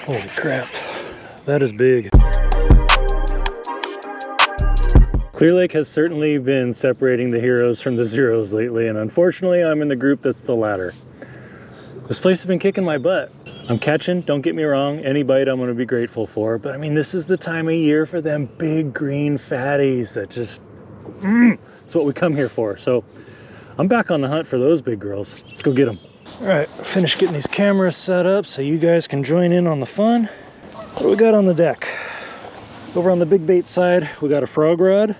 Holy crap, that is big. Clear Lake has certainly been separating the heroes from the zeros lately, and unfortunately I'm in the group that's the latter. This place has been kicking my butt. I'm catching, don't get me wrong, any bite I'm gonna be grateful for, but I mean, this is the time of year for them big green fatties that just, it's what we come here for. So I'm back on the hunt for those big girls. Let's go get them. All right, finished getting these cameras set up so you guys can join in on the fun. What do we got on the deck? Over on the big bait side, we got a frog rod,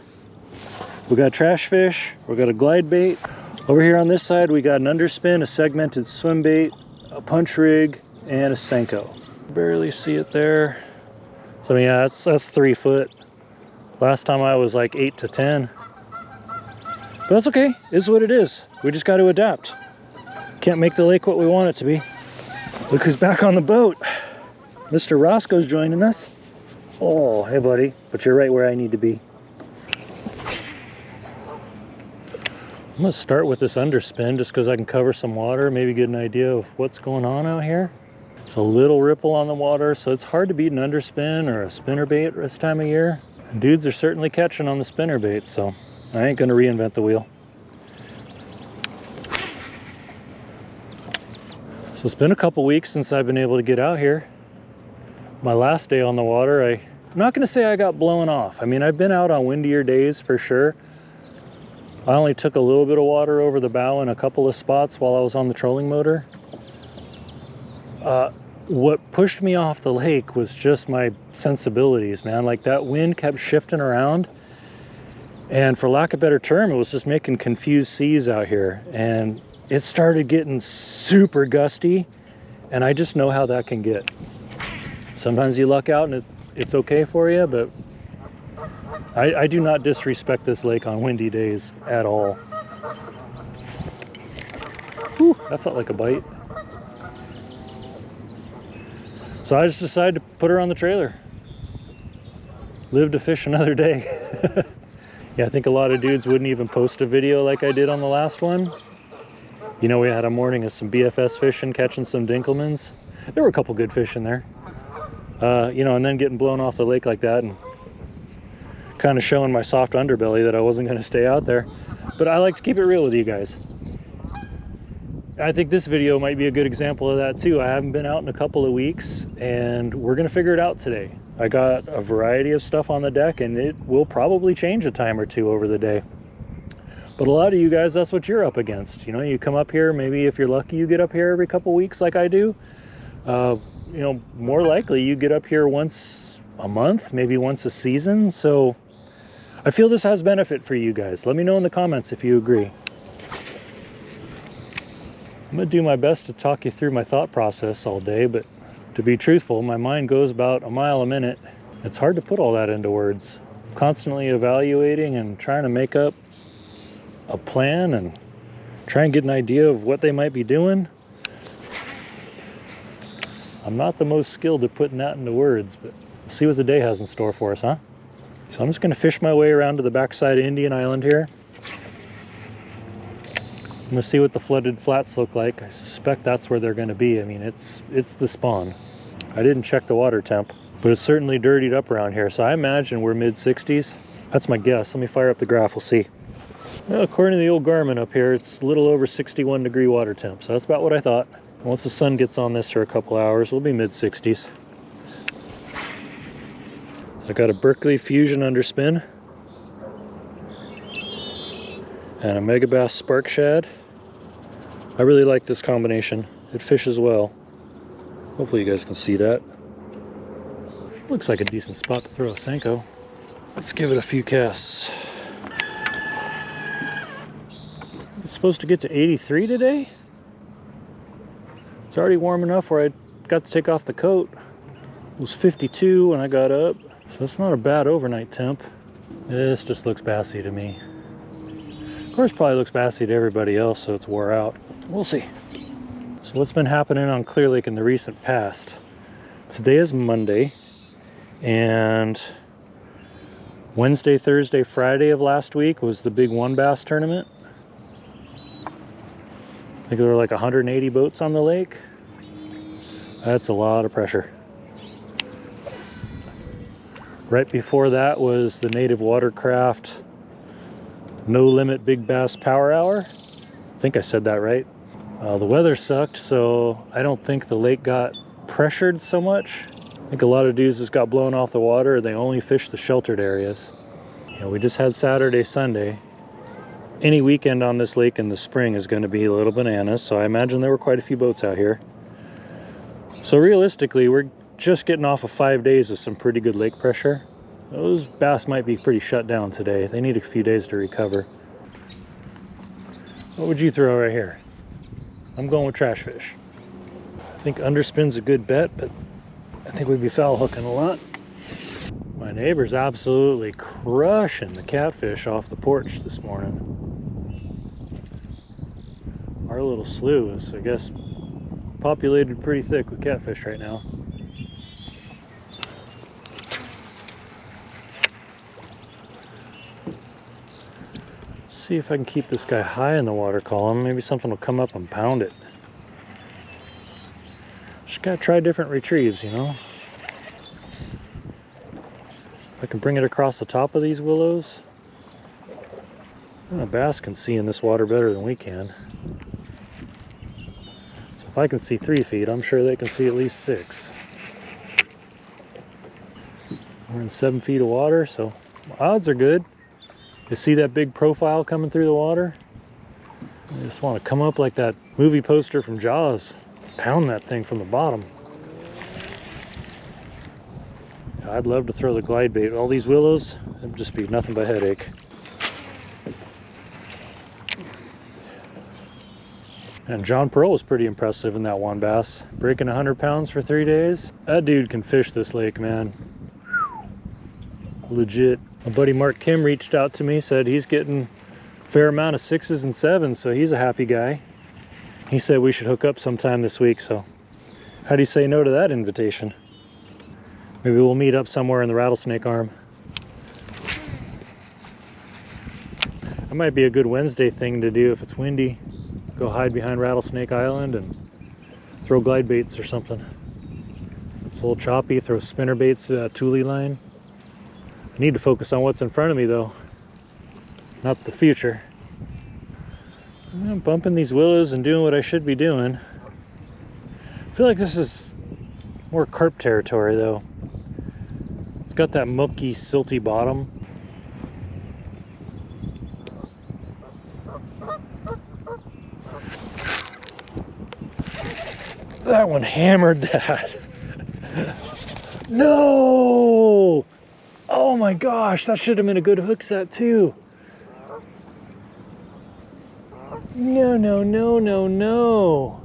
we got trash fish, we got a glide bait. Over here on this side, we got an underspin, a segmented swim bait, a punch rig, and a Senko. Barely see it there. So I mean, yeah, that's 3 foot. Last time I was like 8 to 10. But that's okay, it's what it is. We just got to adapt. Can't make the lake what we want it to be. Look who's back on the boat. Mr. Roscoe's joining us. Oh, hey buddy, but you're right where I need to be. I'm gonna start with this underspin just because I can cover some water, maybe get an idea of what's going on out here. It's a little ripple on the water, so it's hard to beat an underspin or a spinner bait this time of year. And dudes are certainly catching on the spinner bait, so I ain't gonna reinvent the wheel. So it's been a couple weeks since I've been able to get out here. My last day on the water, I'm not gonna say I got blown off. I mean, I've been out on windier days for sure. I only took a little bit of water over the bow in a couple of spots while I was on the trolling motor. What pushed me off the lake was just my sensibilities, man. Like that wind kept shifting around, and for lack of a better term, it was just making confused seas out here. And it started getting super gusty, and I just know how that can get. Sometimes you luck out and it's okay for you, but I do not disrespect this lake on windy days at all. Whew, that felt like a bite. So I just decided to put her on the trailer. Live to fish another day. Yeah, I think a lot of dudes wouldn't even post a video like I did on the last one. You know, we had a morning of some BFS fishing, catching some Dinkelmans. There were a couple good fish in there. You know, and then getting blown off the lake like that and kind of showing my soft underbelly that I wasn't going to stay out there. But I like to keep it real with you guys. I think this video might be a good example of that too. I haven't been out in a couple of weeks, and we're going to figure it out today. I got a variety of stuff on the deck, and it will probably change a time or two over the day. But a lot of you guys, that's what you're up against. You know, you come up here, maybe if you're lucky, you get up here every couple weeks like I do. You know, more likely you get up here once a month, maybe once a season. So I feel this has benefit for you guys. Let me know in the comments if you agree. I'm gonna do my best to talk you through my thought process all day, but to be truthful, my mind goes about a mile a minute. It's hard to put all that into words. I'm constantly evaluating and trying to make up a plan and try and get an idea of what they might be doing. I'm not the most skilled at putting that into words, but we'll see what the day has in store for us, huh? So I'm just gonna fish my way around to the backside of Indian Island here. I'm gonna see what the flooded flats look like. I suspect that's where they're gonna be. I mean, it's the spawn. I didn't check the water temp, but it's certainly dirtied up around here. So I imagine we're mid-60s. That's my guess. Let me fire up the graph, we'll see. Well, according to the old Garmin up here, it's a little over 61-degree water temp. So that's about what I thought. Once the sun gets on this for a couple hours, we'll be mid-60s. So I got a Berkeley Fusion underspin and a Megabass Spark Shad. I really like this combination. It fishes well. Hopefully you guys can see that. Looks like a decent spot to throw a Senko. Let's give it a few casts. It's supposed to get to 83 today. It's already warm enough where I got to take off the coat. It was 52 when I got up, so it's not a bad overnight temp. This just looks bassy to me. Of course, probably looks bassy to everybody else, so it's wore out. We'll see. So what's been happening on Clear Lake in the recent past? Today is Monday, and Wednesday, Thursday, Friday of last week was the big one bass tournament. I think there were like 180 boats on the lake. That's a lot of pressure. Right before that was the native watercraft no limit big bass power hour. I think I said that right. The weather sucked, so I don't think the lake got pressured so much. I think a lot of dudes just got blown off the water. They only fished the sheltered areas. You know, we just had Saturday, Sunday. Any weekend on this lake in the spring is going to be a little bananas, so I imagine there were quite a few boats out here. So realistically, we're just getting off of 5 days of some pretty good lake pressure. Those bass might be pretty shut down today. They need a few days to recover. What would you throw right here? I'm going with trash fish. I think underspin's a good bet, but I think we'd be foul hooking a lot. My neighbor's absolutely crushing the catfish off the porch this morning. Our little slough is, I guess, populated pretty thick with catfish right now. See if I can keep this guy high in the water column. Maybe something will come up and pound it. Just gotta try different retrieves, you know. If I can bring it across the top of these willows. A bass can see in this water better than we can. So if I can see 3 feet, I'm sure they can see at least 6. We're in 7 feet of water, so odds are good. You see that big profile coming through the water? I just want to come up like that movie poster from Jaws. Pound that thing from the bottom. I'd love to throw the glide bait. All these willows, it'd just be nothing but headache. And John Pearl was pretty impressive in that one bass. Breaking 100 pounds for 3 days. That dude can fish this lake, man. Legit. My buddy Mark Kim reached out to me, said he's getting a fair amount of 6s and 7s, so he's a happy guy. He said we should hook up sometime this week, so how do you say no to that invitation? Maybe we'll meet up somewhere in the Rattlesnake Arm. That might be a good Wednesday thing to do if it's windy. Go hide behind Rattlesnake Island and throw glide baits or something. It's a little choppy, throw spinner baits, tule line. I need to focus on what's in front of me though, not the future. I'm bumping these willows and doing what I should be doing. I feel like this is more carp territory though. It's got that mucky, silty bottom. That one hammered that. No! Oh my gosh, that should have been a good hook set too. No, no, no, no, no.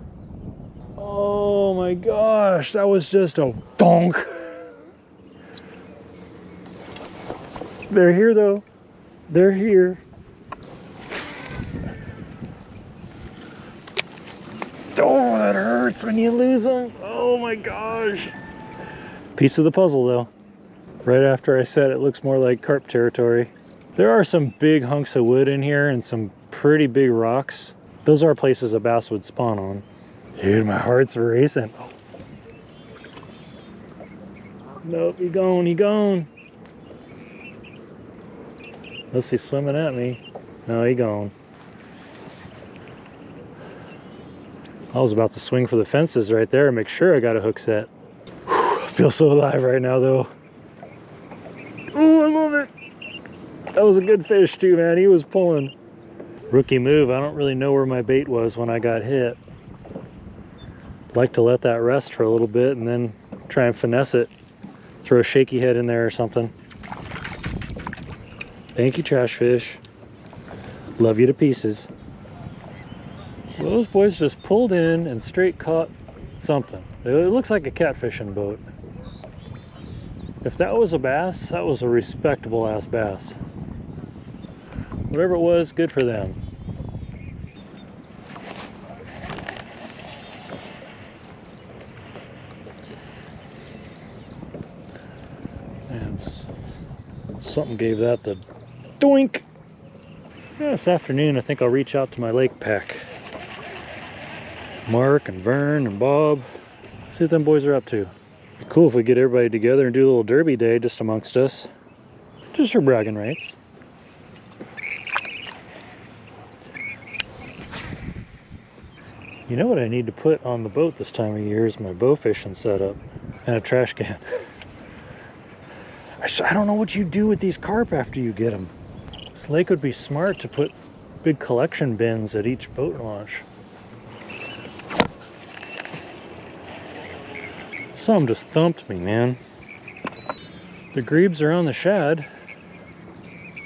Oh my gosh, that was just a donk. They're here though. They're here. Oh, that hurts when you lose them. Oh my gosh. Piece of the puzzle though. Right after I said it looks more like carp territory. There are some big hunks of wood in here and some pretty big rocks. Those are places a bass would spawn on. Dude, my heart's racing. Nope, he gone, he gone. Unless he's swimming at me. No, he gone. I was about to swing for the fences right there and make sure I got a hook set. Whew, I feel so alive right now though. Oh, I love it. That was a good fish too, man. He was pulling. Rookie move. I don't really know where my bait was when I got hit. Like to let that rest for a little bit and then try and finesse it. Throw a shaky head in there or something. Thank you, trash fish. Love you to pieces. Well, those boys just pulled in and straight caught something. It looks like a catfishing boat. If that was a bass, that was a respectable ass bass. Whatever it was, good for them. And something gave that the doink. Yeah, this afternoon I think I'll reach out to my lake pack. Mark and Vern and Bob. See what them boys are up to. Be cool if we get everybody together and do a little derby day just amongst us. Just for bragging rights. You know what I need to put on the boat this time of year is my bow fishing setup and a trash can. I don't know what you do with these carp after you get them. This lake would be smart to put big collection bins at each boat launch. Some just thumped me, man. The grebes are on the shad,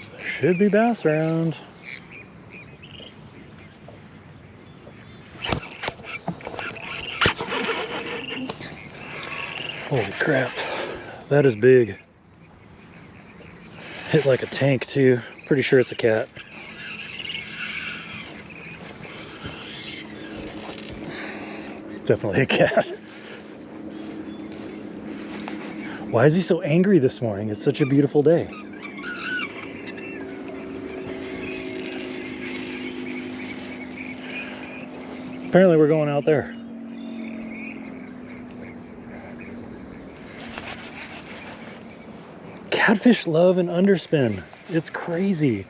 so there should be bass around. Holy crap, that is big. Hit like a tank too. Pretty sure it's a cat. Definitely a cat. Why is he so angry this morning? It's such a beautiful day. Apparently we're going out there. Catfish love an underspin. It's crazy.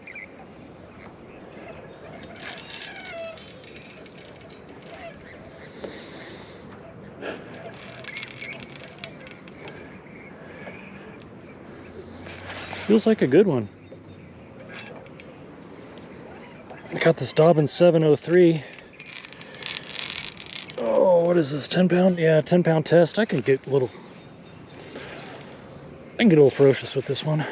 Feels like a good one. I got this Dobbin 703. Oh, what is this, 10 pound? Yeah, 10 pound test. I can get a little ferocious with this one.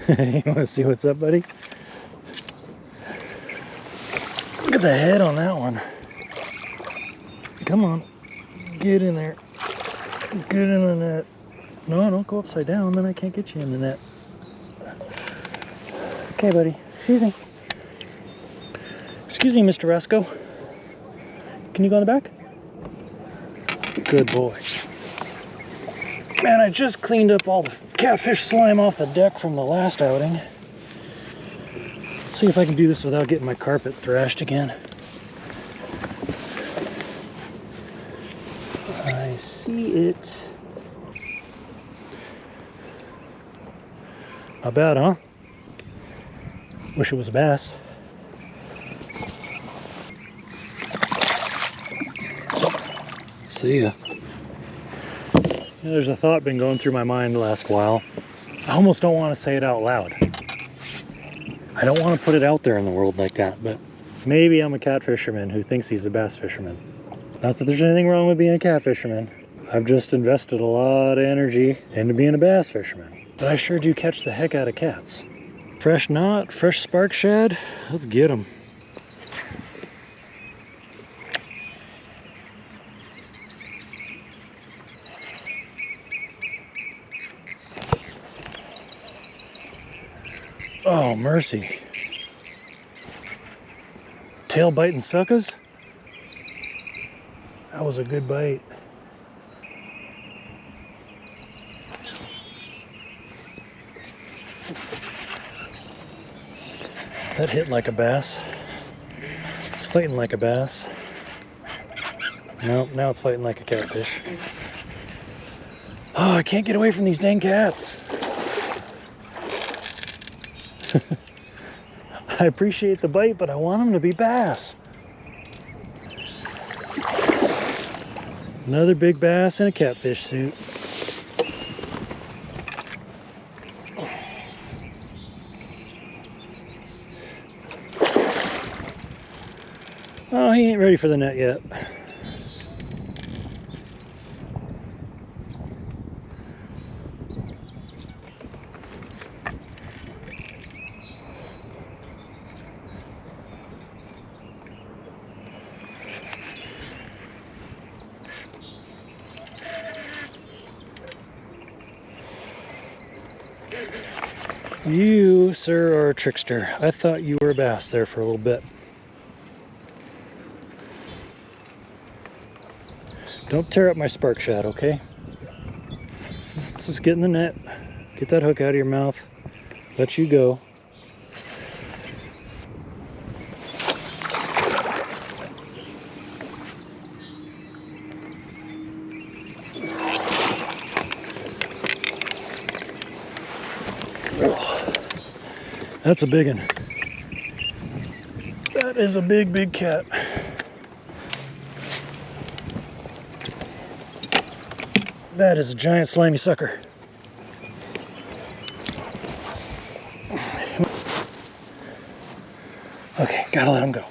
You want to see what's up, buddy? Look at the head on that one. Come on, get in there. Get in the net. No, don't go upside down, then I can't get you in the net. Okay, buddy. Excuse me. Excuse me, Mr. Rasco. Can you go in the back? Good boy. Man, I just cleaned up all the catfish slime off the deck from the last outing. Let's see if I can do this without getting my carpet thrashed again. I see it. Not bad, huh? Wish it was a bass. See ya. There's a thought been going through my mind the last while. I almost don't want to say it out loud. I don't want to put it out there in the world like that, but maybe I'm a cat fisherman who thinks he's a bass fisherman. Not that there's anything wrong with being a cat fisherman. I've just invested a lot of energy into being a bass fisherman. But I sure do catch the heck out of cats. Fresh knot, fresh spark shad, let's get them. Oh, mercy. Tail biting suckers? That was a good bite. That hit like a bass. It's fighting like a bass. Nope, now it's fighting like a catfish. Oh, I can't get away from these dang cats. I appreciate the bite, but I want them to be bass. Another big bass in a catfish suit. Oh, he ain't ready for the net yet. You, sir, are a trickster. I thought you were a bass there for a little bit. Don't tear up my spark shad, okay? Let's just get in the net. Get that hook out of your mouth. Let you go. That's a big one. That is a big, big cat. That is a giant slimy sucker. Okay, gotta let him go.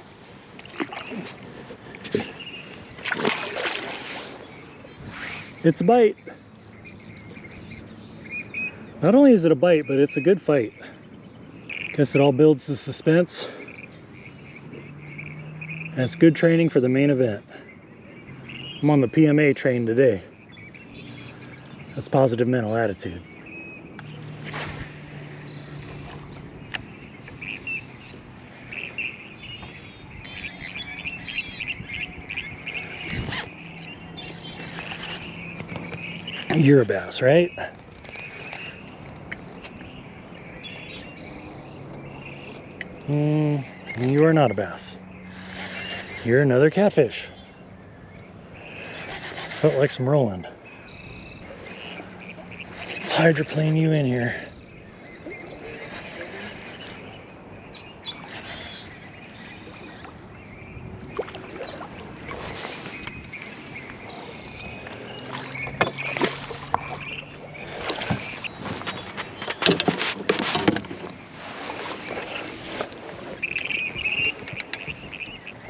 It's a bite. Not only is it a bite, but it's a good fight. Guess it all builds the suspense. And it's good training for the main event. I'm on the PMA train today. That's positive mental attitude. You're a bass, right? You are not a bass. You're another catfish. Felt like some rolling. Let's hydroplane you in here.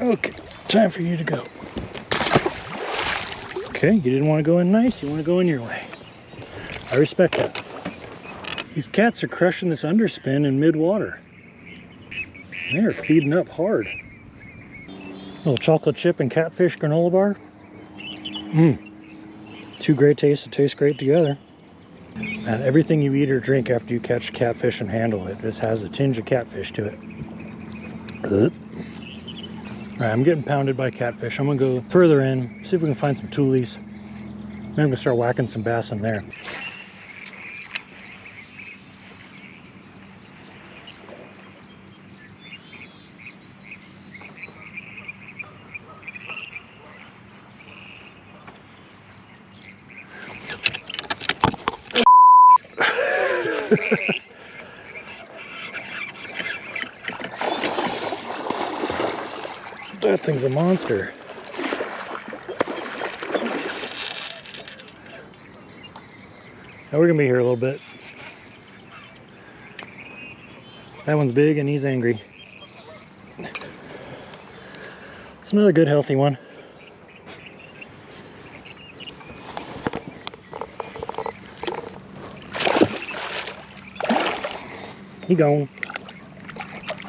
Okay, time for you to go. Okay, you didn't want to go in nice, you want to go in your way. I respect that. These cats are crushing this underspin in mid-water. They are feeding up hard. Little chocolate chip and catfish granola bar. Two great tastes that taste great together. And everything you eat or drink after you catch catfish and handle it just has a tinge of catfish to it. Alright, I'm getting pounded by catfish. I'm gonna go further in, see if we can find some toolies. Maybe I'm gonna start whacking some bass in there. That thing's a monster. Now we're gonna be here a little bit. That one's big and he's angry. It's another good healthy one. He gone.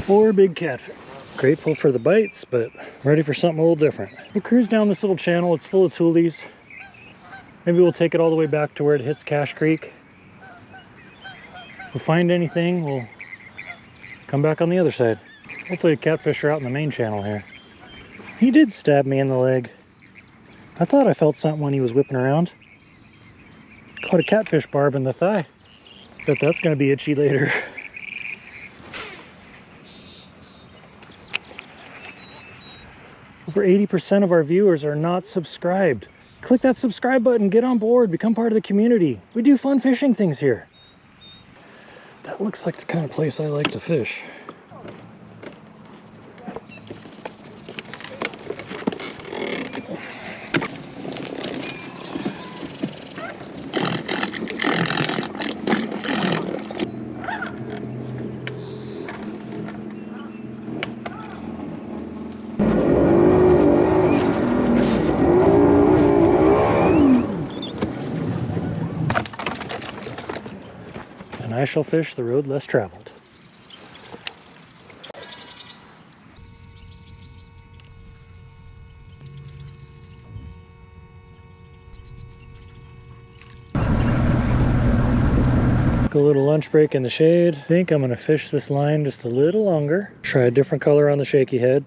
4 big catfish. Grateful for the bites, but ready for something a little different. We'll cruise down this little channel. It's full of toolies. Maybe we'll take it all the way back to where it hits Cache Creek. If we find anything, we'll come back on the other side. Hopefully the catfish are out in the main channel here. He did stab me in the leg. I thought I felt something when he was whipping around. Caught a catfish barb in the thigh. Bet that's gonna be itchy later. Over 80% of our viewers are not subscribed. Click that subscribe button, get on board, become part of the community. We do fun fishing things here. That looks like the kind of place I like to fish. I shall fish the road less traveled. Took a little lunch break in the shade. I think I'm gonna fish this line just a little longer. Try a different color on the shaky head.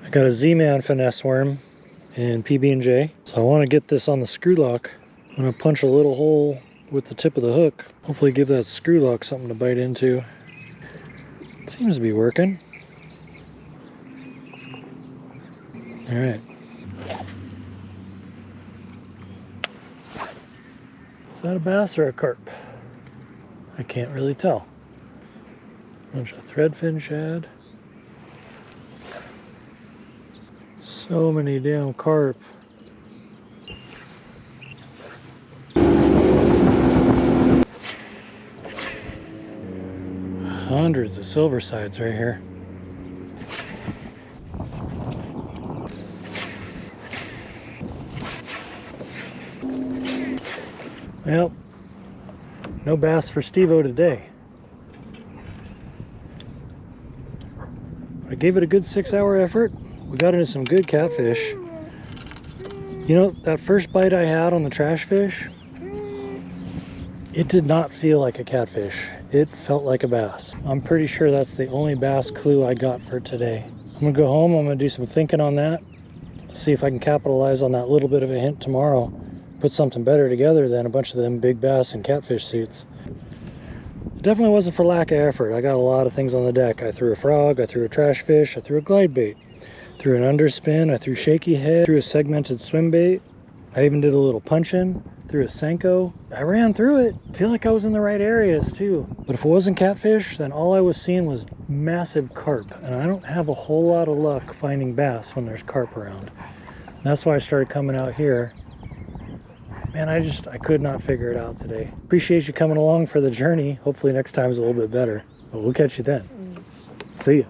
I got a Z-Man finesse worm in PB&J. So I wanna get this on the screw lock. I'm gonna punch a little hole with the tip of the hook. Hopefully give that screw lock something to bite into. It seems to be working. All right. Is that a bass or a carp? I can't really tell. Bunch of threadfin shad. So many damn carp. Hundreds of silver sides right here. Well, no bass for Steve-O today. I gave it a good 6-hour effort. We got into some good catfish. You know, that first bite I had on the trash fish, it did not feel like a catfish. It felt like a bass. I'm pretty sure that's the only bass clue I got for today. I'm gonna go home, I'm gonna do some thinking on that. See if I can capitalize on that little bit of a hint tomorrow. Put something better together than a bunch of them big bass and catfish suits. It definitely wasn't for lack of effort. I got a lot of things on the deck. I threw a frog, I threw a trash fish, I threw a glide bait, threw an underspin, I threw shaky head, threw a segmented swim bait. I even did a little punch-in, threw a Senko. I ran through it. I feel like I was in the right areas too. But if it wasn't catfish, then all I was seeing was massive carp. And I don't have a whole lot of luck finding bass when there's carp around. And that's why I started coming out here. Man, I could not figure it out today. Appreciate you coming along for the journey. Hopefully next time is a little bit better. But we'll catch you then. See ya.